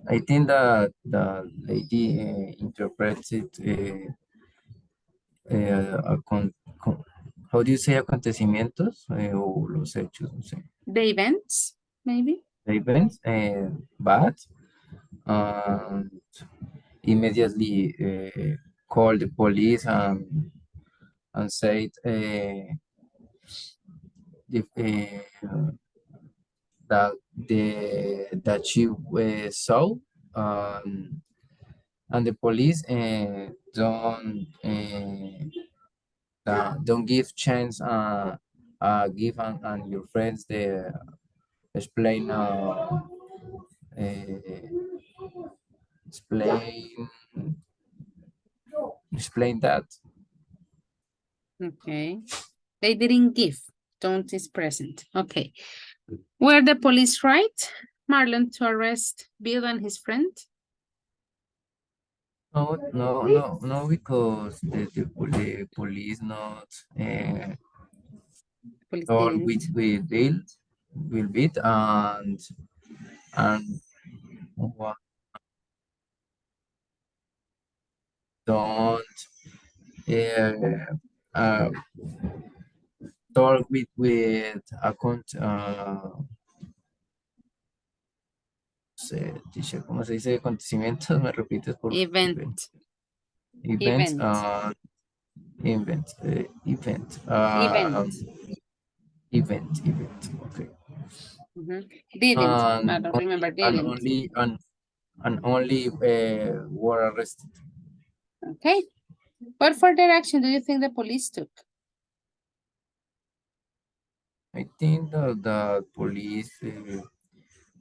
[SPEAKER 7] I think that the lady interprets it how do you say acontecimientos o los hechos, no sé.
[SPEAKER 1] The events, maybe?
[SPEAKER 7] The events, bad, and immediately called the police and said that that she saw, um, and the police don't give chance give and your friends the explain explain explain that.
[SPEAKER 1] Okay. They didn't give. Don't is present. Okay. Were the police right, Marlon, to arrest Bill and his friend?
[SPEAKER 7] No, because the police not
[SPEAKER 1] Police
[SPEAKER 7] talk
[SPEAKER 1] didn't.
[SPEAKER 7] with Bill, will beat and what don't uh, talk with account ¿cómo se dice? Acontecimientos, me repites por
[SPEAKER 1] Event.
[SPEAKER 7] events,
[SPEAKER 1] Event.
[SPEAKER 7] event,
[SPEAKER 1] Event.
[SPEAKER 7] event, okay.
[SPEAKER 1] Didn't. I don't remember.
[SPEAKER 7] And
[SPEAKER 1] Didn't.
[SPEAKER 7] only were arrested.
[SPEAKER 1] Okay. What further action do you think the police took?
[SPEAKER 7] I think that the police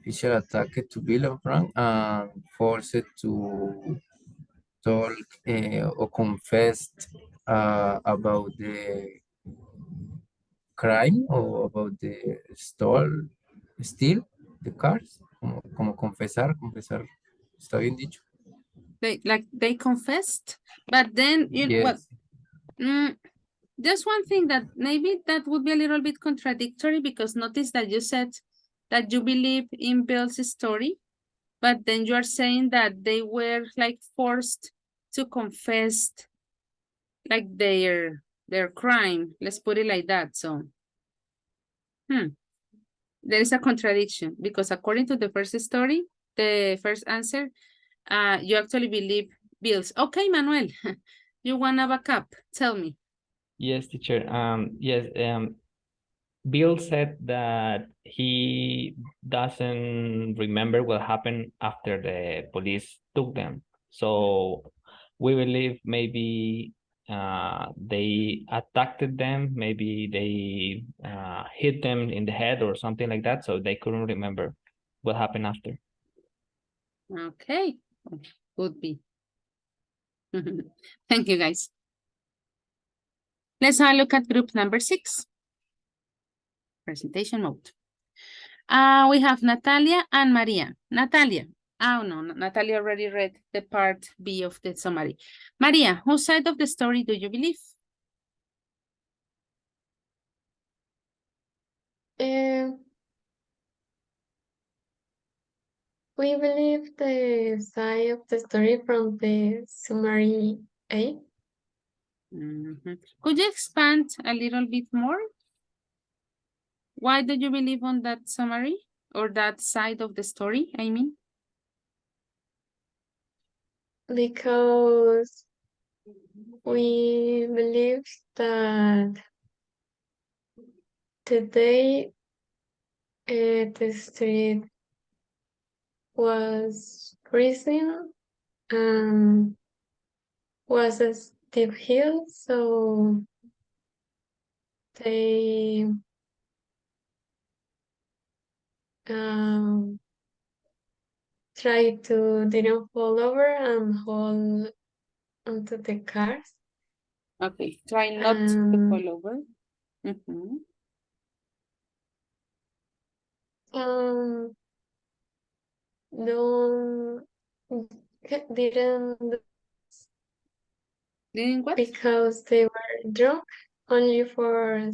[SPEAKER 7] official attacked to Bill and Frank and forced to talk or confessed about the crime or about the steal the cars, como confesar, ¿está bien dicho?
[SPEAKER 1] They confessed, but then what?
[SPEAKER 7] Yes.
[SPEAKER 1] Just one thing that maybe that would be a little bit contradictory, because notice that you said that you believe in Bill's story, but then you are saying that they were like forced to confess like their crime. Let's put it like that. So there is a contradiction, because according to the first story, the first answer, you actually believe Bill's. Okay, Manuel, you wanna back up? Tell me.
[SPEAKER 5] Yes, teacher. Yes. Bill said that he doesn't remember what happened after the police took them. So we believe maybe they attacked them, maybe they hit them in the head or something like that, so they couldn't remember what happened after.
[SPEAKER 1] Okay, could be. Thank you, guys. Let's have a look at group number 6. Presentation mode. We have Natalia and Maria. Natalia. Oh, no, Natalia already read the part B of the summary. Maria, whose side of the story do you believe?
[SPEAKER 14] We believe the side of the story from the summary A.
[SPEAKER 1] Could you expand a little bit more? Why do you believe on that summary, or that side of the story, I mean?
[SPEAKER 14] Because we believe that today the street was freezing and was a steep hill, so they try to didn't fall over and hold onto the cars.
[SPEAKER 1] Okay, try not to fall over.
[SPEAKER 14] Don't
[SPEAKER 1] didn't what?
[SPEAKER 14] Because they were drunk, only for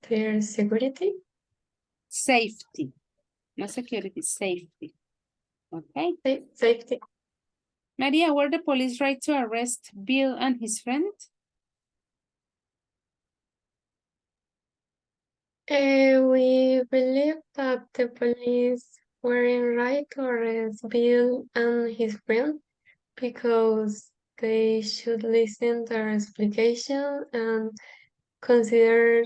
[SPEAKER 14] their security.
[SPEAKER 1] Safety, not security, safety. Okay.
[SPEAKER 14] Safety.
[SPEAKER 1] Maria, were the police right to arrest Bill and his friend?
[SPEAKER 14] We believe that the police weren't right to arrest Bill and his friend because they should listen to our explication and consider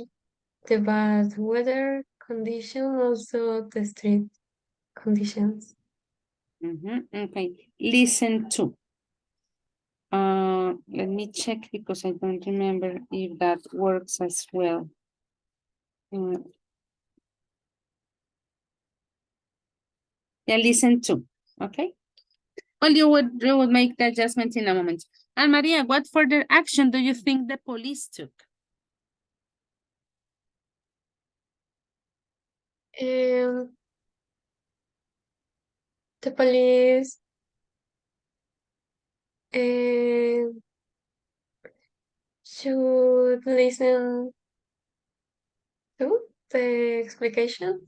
[SPEAKER 14] the bad weather condition, also the street conditions.
[SPEAKER 1] Okay, listen to. Let me check because I don't remember if that works as well. Yeah, listen to. Okay. Well, you would make the adjustment in a moment. And Maria, what further action do you think the police took?
[SPEAKER 14] The police should listen to the explication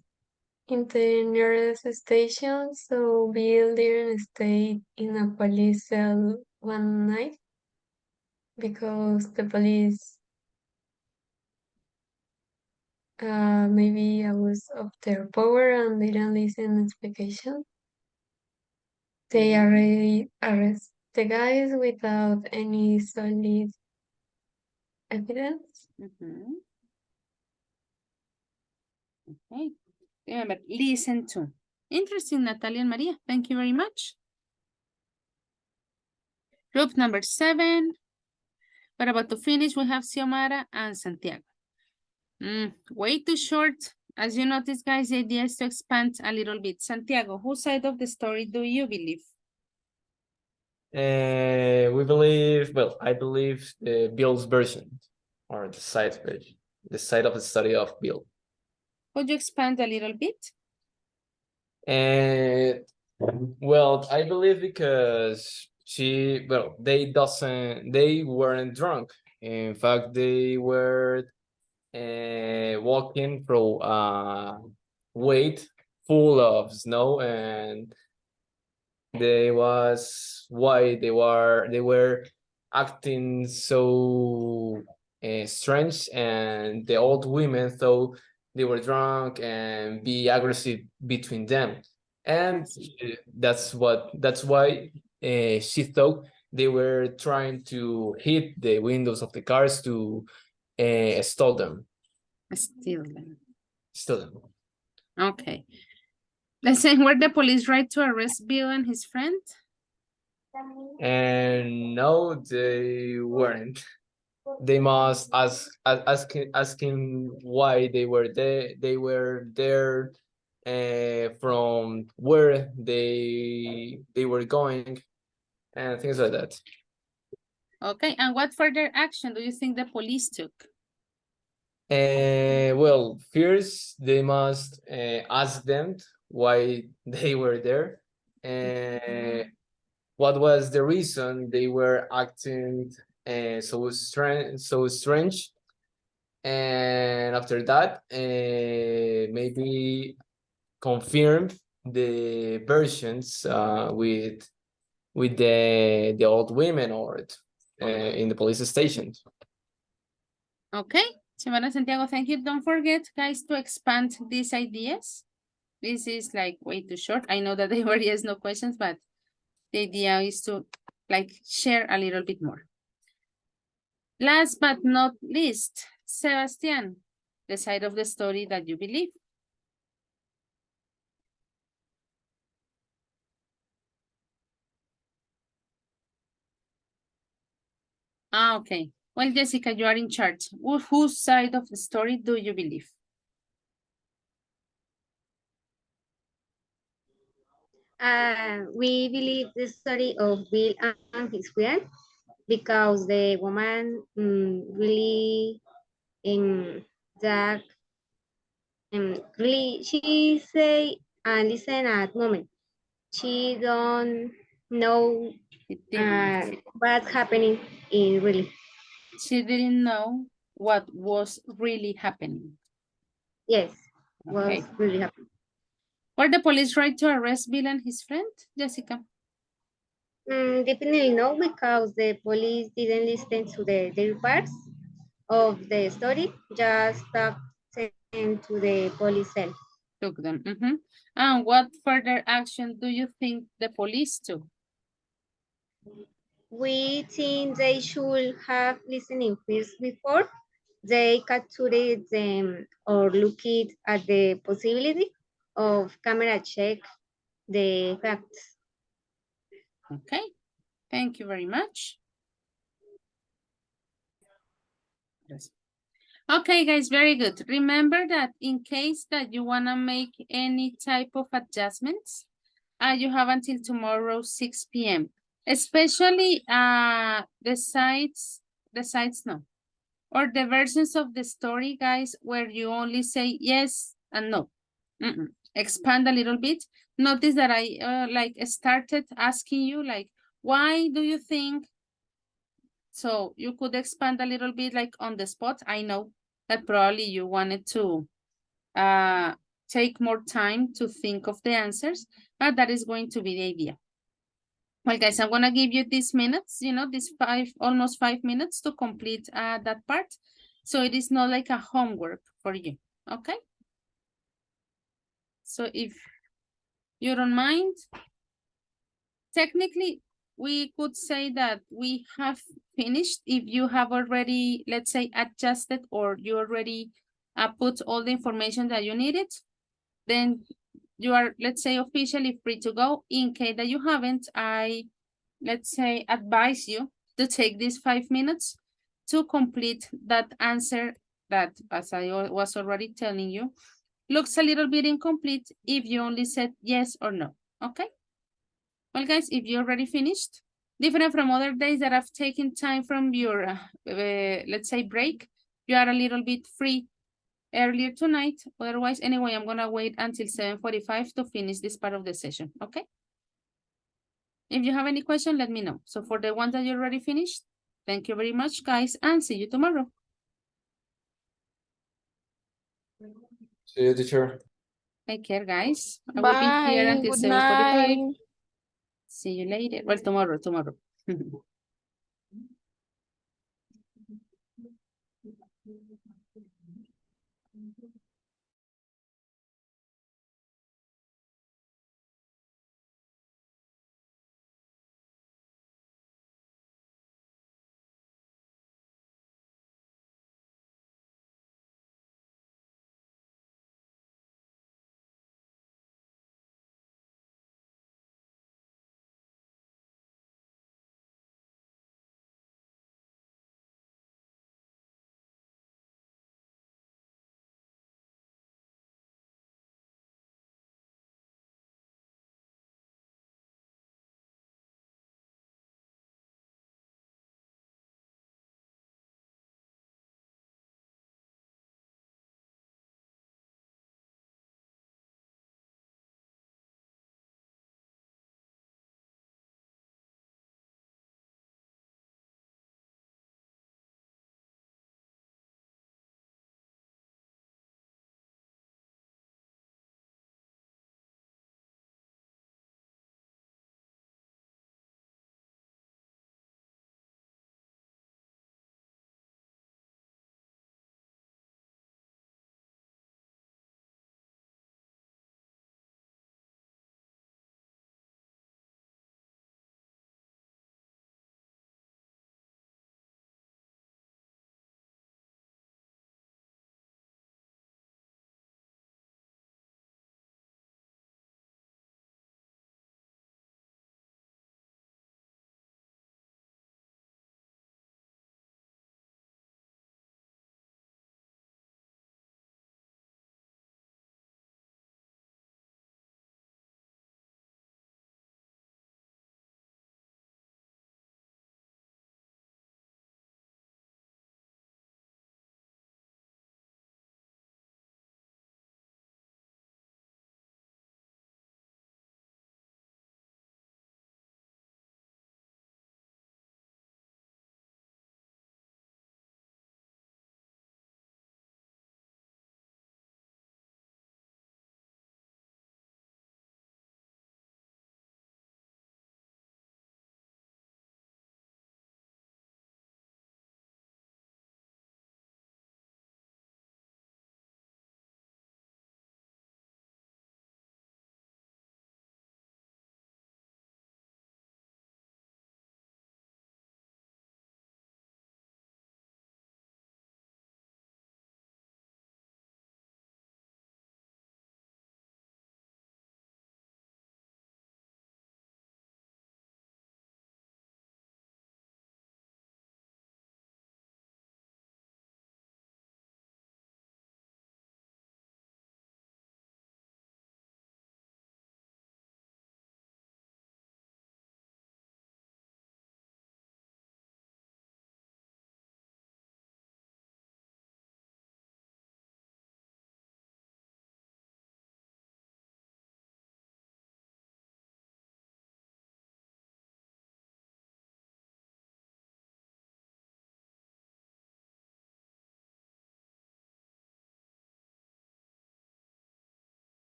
[SPEAKER 14] in the nearest station, so Bill didn't stay in a police cell one night because the police maybe was of their power and didn't listen to explication. They already arrest the guys without any solid evidence.
[SPEAKER 1] Okay. Remember, listen to. Interesting, Natalia and Maria. Thank you very much. Group number 7. We're about to finish. We have Xiomara and Santiago. Way too short. As you notice, guys, the idea is to expand a little bit. Santiago, whose side of the story do you believe?
[SPEAKER 3] We believe, well, I believe Bill's version, or the side version, the side of the study of Bill.
[SPEAKER 1] Could you expand a little bit?
[SPEAKER 3] And well, I believe because they weren't drunk. In fact, they were walking through weight full of snow, and they was why they were acting so strange, and the old women thought they were drunk and be aggressive between them, and that's why she thought they were trying to hit the windows of the cars to stall them.
[SPEAKER 1] Steal them.
[SPEAKER 3] Steal them.
[SPEAKER 1] Okay. Let's say, were the police right to arrest Bill and his friend?
[SPEAKER 3] And no, they weren't. They must asking why they were there. They were there from where they were going, and things like that.
[SPEAKER 1] Okay, and what further action do you think the police took?
[SPEAKER 3] Well, first they must ask them why they were there, and what was the reason they were acting so strange. And after that, maybe confirm the versions with the old women or in the police station.
[SPEAKER 1] Okay, Xiomara, Santiago, thank you. Don't forget, guys, to expand these ideas. This is like way too short. I know that there were yes, no questions, but the idea is to like share a little bit more. Last but not least, Sebastian, the side of the story that you believe. Okay. Well, Jessica, you are in charge. Whose side of the story do you believe?
[SPEAKER 15] We believe the story of Bill and his friend because the woman really that really she say and listen at moment. She don't know what's happening in really.
[SPEAKER 1] She didn't know what was really happening.
[SPEAKER 15] Yes,
[SPEAKER 1] okay.
[SPEAKER 15] was really happening.
[SPEAKER 1] Were the police right to arrest Bill and his friend, Jessica?
[SPEAKER 15] Definitely no, because the police didn't listen to their parts of the story, just talked to the police cell.
[SPEAKER 1] Took them. And what further action do you think the police took?
[SPEAKER 15] we think they should have listening first before they captured them or looked at the possibility of camera check the facts.
[SPEAKER 1] Okay, thank you very much. Okay, guys, very good. Remember that in case that you want to make any type of adjustments, you have until tomorrow, 6 p.m. Especially the sites no, or the versions of the story, guys, where you only say yes and no. Expand a little bit. Notice that I like started asking you like, why do you think? So you could expand a little bit like on the spot. I know that probably you wanted to take more time to think of the answers, but that is going to be the idea. Well, guys, I'm gonna give you these minutes, you know, these almost 5 minutes to complete that part. So it is not like a homework for you, okay? So if you don't mind, technically, we could say that we have finished if you have already, let's say, adjusted or you already put all the information that you needed, then you are, let's say, officially free to go. In case that you haven't, I, let's say, advise you to take these 5 minutes to complete that answer that, as I was already telling you, looks a little bit incomplete if you only said yes or no, okay? Well, guys, if you already finished, different from other days that I've taken time from your, let's say, break, you are a little bit free earlier tonight. Otherwise, anyway, I'm gonna wait until 7:45 to finish this part of the session, okay? If you have any question, let me know. So for the ones that you already finished, thank you very much, guys, and see you tomorrow.
[SPEAKER 3] See you, teacher.
[SPEAKER 1] Take care, guys. I will be here
[SPEAKER 2] Bye.
[SPEAKER 1] until
[SPEAKER 2] Good
[SPEAKER 1] 7:45.
[SPEAKER 2] night.
[SPEAKER 1] See you later. Well, tomorrow.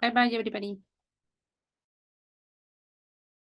[SPEAKER 1] Bye bye, everybody.